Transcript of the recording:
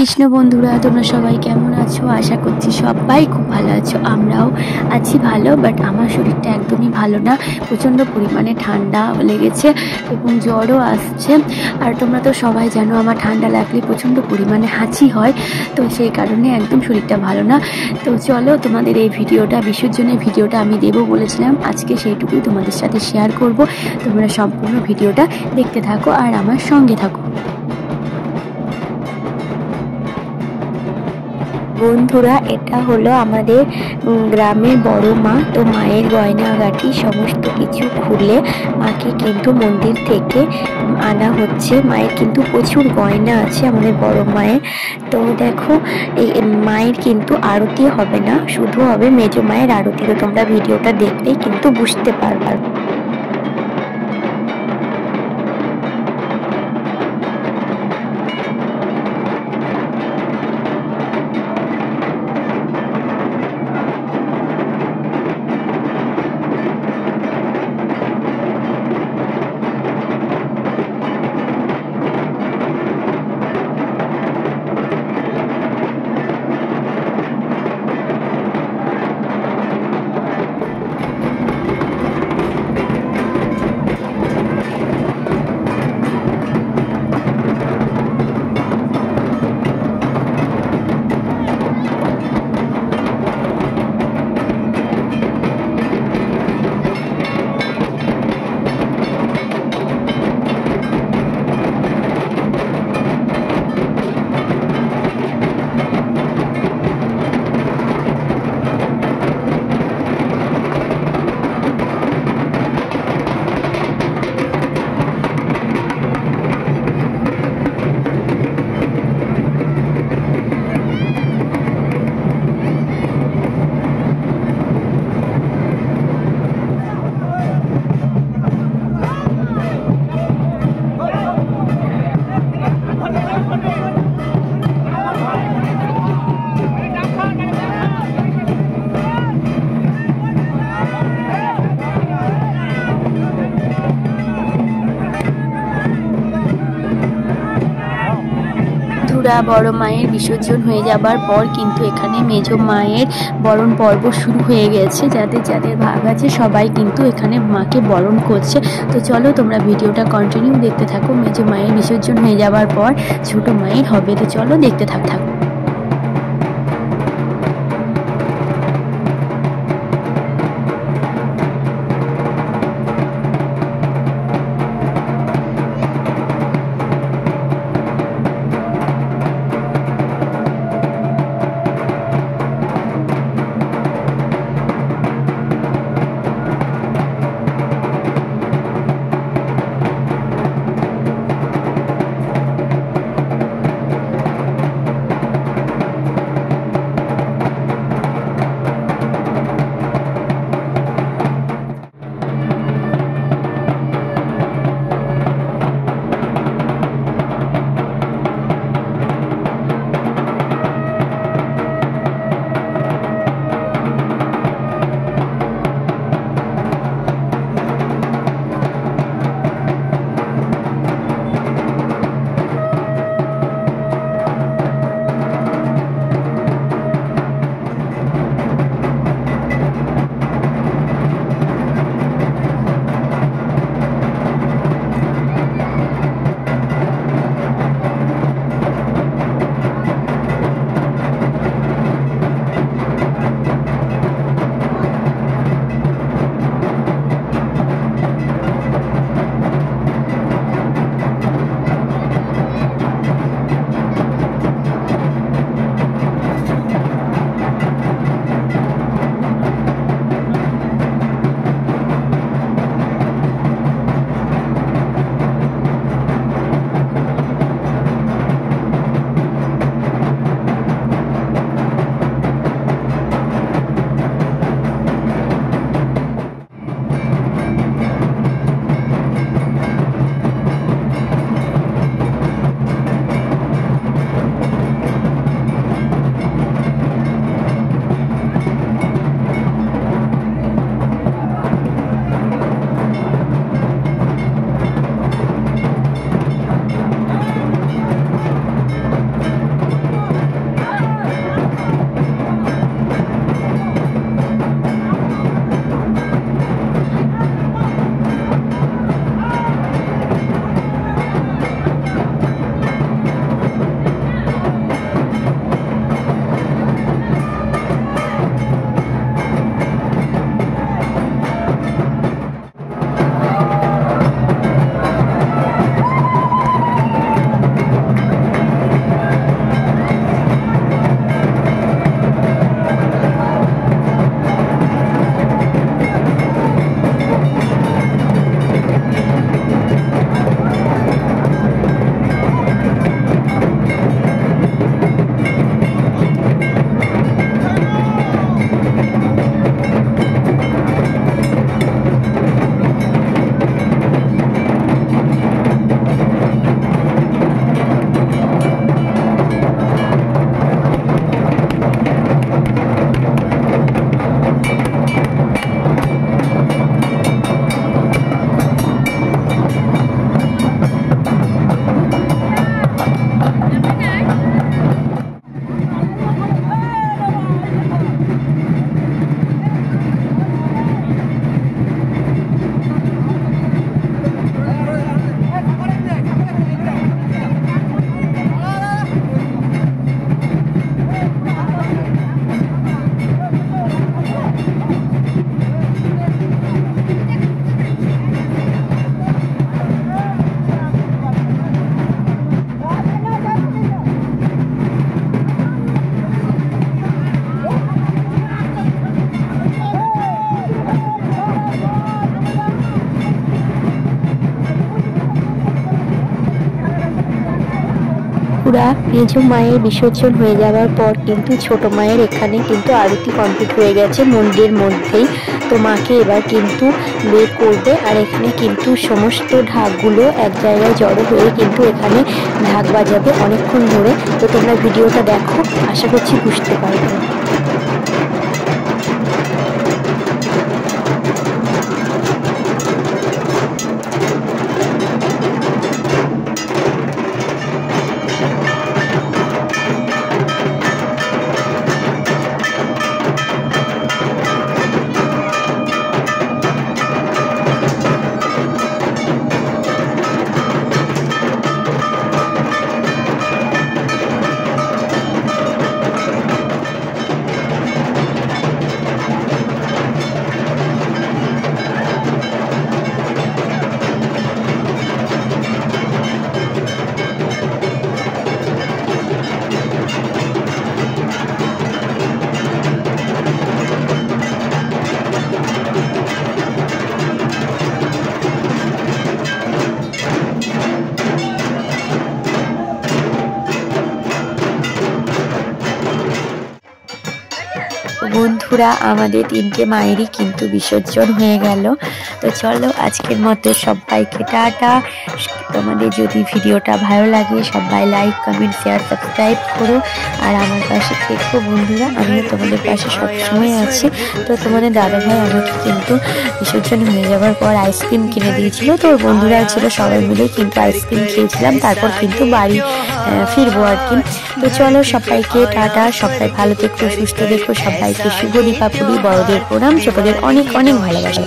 কৃষ্ণ বন্ধুরা, তোমরা সবাই কেমন আছো? আশা করছি সবাই খুব ভালো আছো। আমরাও আছি ভালো, বাট আমার শরীরটা একদমই ভালো না। প্রচণ্ড পরিমাণে ঠান্ডা লেগেছে এবং জ্বরও আসছে। আর তোমরা তো সবাই জানো আমার ঠান্ডা লাগলে প্রচণ্ড পরিমাণে হাঁচি হয়, তো সেই কারণে একদম শরীরটা ভালো না। তো চলো, তোমাদের এই ভিডিওটা, বিসর্জনের ভিডিওটা আমি দেবো বলেছিলাম, আজকে সেইটুকুই তোমাদের সাথে শেয়ার করব। তোমরা সম্পূর্ণ ভিডিওটা দেখতে থাকো আর আমার সঙ্গে থাকো। বন্ধুরা, এটা হলো আমাদের গ্রামের বড় মা। তো মায়ের গয়নাগাটি সমস্ত কিছু খুলে মাকে কিন্তু মন্দির থেকে আনা হচ্ছে। মায়ের কিন্তু প্রচুর গয়না আছে আমাদের বড় মায়ের। তো দেখো, এই মায়ের কিন্তু আরতি হবে না, শুধু হবে মেজো মায়ের আরতি। তো তোমরা ভিডিওটা দেখলেই কিন্তু বুঝতে পারবে। বড় মায়ের বিসর্জন হয়ে যাবার পর কিন্তু এখানে মেজো মায়ের বরণ পর্ব শুরু হয়ে গেছে। যাদের যাদের ভাগ আছে সবাই কিন্তু এখানে মাকে বরণ করছে। তো চলো, তোমরা ভিডিওটা কন্টিনিউ দেখতে থাকো। মেজো মায়ের বিসর্জন হয়ে যাবার পর ছোট মায়ের হবে। তো চলো, দেখতে থাকো। বন্ধুরা, মেজ মায়ের বিসর্জন হয়ে যাওয়ার পর কিন্তু ছোট মায়ের এখানে কিন্তু আরতি কমপ্লিট হয়ে গেছে মন্দিরের মধ্যেই। তো মাকে এবার কিন্তু বের করবে, আর এখানে কিন্তু সমস্ত ঢাকগুলো এক জায়গায় জড়ো হয়ে কিন্তু এখানে ঢাক বাজাবে অনেকক্ষণ ধরে। তো তোমরা ভিডিওটা দেখো, আশা করছি বুঝতে পারবে। বন্ধুরা, আমাদের তিনটে মায়েরই কিন্তু বিসর্জন হয়ে গেল। তো চলো আজকের মতো সবাইকে টাটা। তোমাদের যদি ভিডিওটা ভালো লাগে সবাই লাইক, কমেন্ট, শেয়ার, সাবস্ক্রাইব করো, আর আমার পাশে থেকো বন্ধুরা। আমিও তোমাদের পাশে সবসময় আছি। তো তোমাদের দাদাভাই আমাকে কিন্তু বিসর্জন হয়ে যাওয়ার পর আইসক্রিম কিনে দিয়েছিল। তো বন্ধুরা ছিল, সবাই মিলে কিন্তু আইসক্রিম খেয়েছিলাম, তারপর কিন্তু বাড়ি ফিরবো আর কি। তো চলো সবাইকে টাটা, সবাই ভালো থেকো, সুস্থ থেকো, সবাইকে শুভ দীপাবলি, বড়দের প্রণাম, ছোটদের অনেক অনেক ভালোবাসা।